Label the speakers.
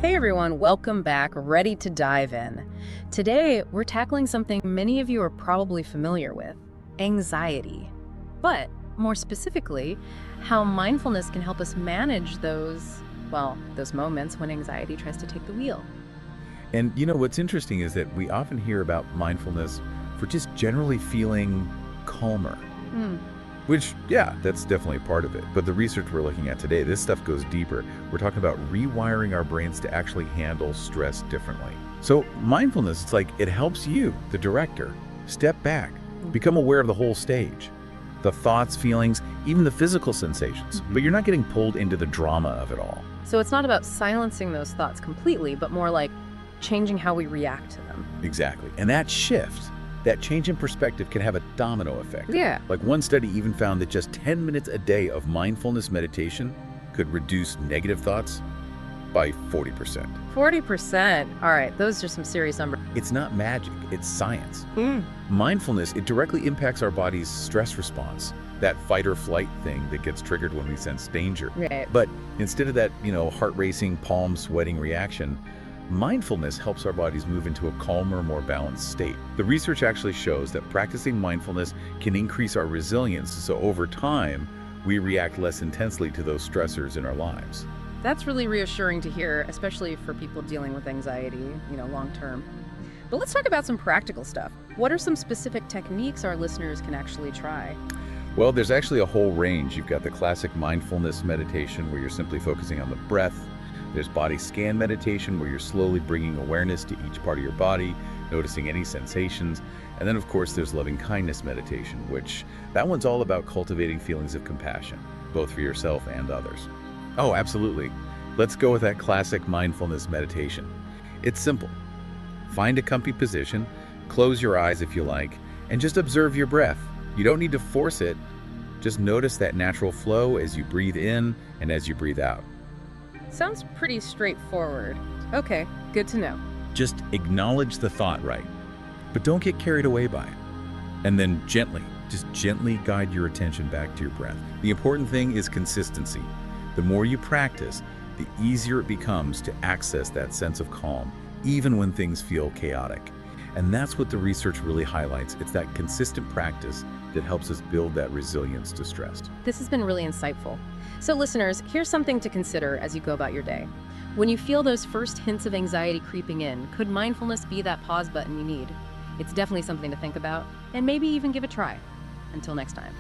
Speaker 1: Hey everyone, welcome back, ready to dive in. Today, we're tackling something many of you are probably familiar with, anxiety. But more specifically, how mindfulness can help us manage those moments when anxiety tries to take the wheel.
Speaker 2: And what's interesting is that we often hear about mindfulness for just generally feeling calmer,
Speaker 1: Hmm.
Speaker 2: which, yeah, that's definitely part of it. But the research we're looking at today, this stuff goes deeper. We're talking about rewiring our brains to actually handle stress differently. So mindfulness, it's like it helps you, the director, step back, become aware of the whole stage, the thoughts, feelings, even the physical sensations. But you're not getting pulled into the drama of it all.
Speaker 1: So it's not about silencing those thoughts completely, but more like changing how we react to them.
Speaker 2: Exactly. And that shift, that change in perspective can have a domino effect.
Speaker 1: Yeah.
Speaker 2: Like one study even found that just 10 minutes a day of mindfulness meditation could reduce negative thoughts by 40%.
Speaker 1: 40%. All right, those are some serious numbers.
Speaker 2: It's not magic, it's science. Mindfulness, it directly impacts our body's stress response, that fight or flight thing that gets triggered when we sense danger.
Speaker 1: Right.
Speaker 2: But instead of that, heart racing, palm sweating reaction, mindfulness helps our bodies move into a calmer, more balanced state. The research actually shows that practicing mindfulness can increase our resilience, so over time, we react less intensely to those stressors in our lives.
Speaker 1: That's really reassuring to hear, especially for people dealing with anxiety, long term. But let's talk about some practical stuff. What are some specific techniques our listeners can actually try?
Speaker 2: Well, there's actually a whole range. You've got the classic mindfulness meditation where you're simply focusing on the breath. There's body scan meditation where you're slowly bringing awareness to each part of your body, noticing any sensations. And then, of course, there's loving kindness meditation, which that one's all about cultivating feelings of compassion, both for yourself and others. Oh, absolutely. Let's go with that classic mindfulness meditation. It's simple. Find a comfy position, close your eyes if you like, and just observe your breath. You don't need to force it. Just notice that natural flow as you breathe in and as you breathe out.
Speaker 1: Sounds pretty straightforward. Okay, good to know.
Speaker 2: Just acknowledge the thought, right? But don't get carried away by it. And then just gently guide your attention back to your breath. The important thing is consistency. The more you practice, the easier it becomes to access that sense of calm, even when things feel chaotic. And that's what the research really highlights. It's that consistent practice that helps us build that resilience to stress.
Speaker 1: This has been really insightful. So listeners, here's something to consider as you go about your day. When you feel those first hints of anxiety creeping in, could mindfulness be that pause button you need? It's definitely something to think about, and maybe even give a try. Until next time.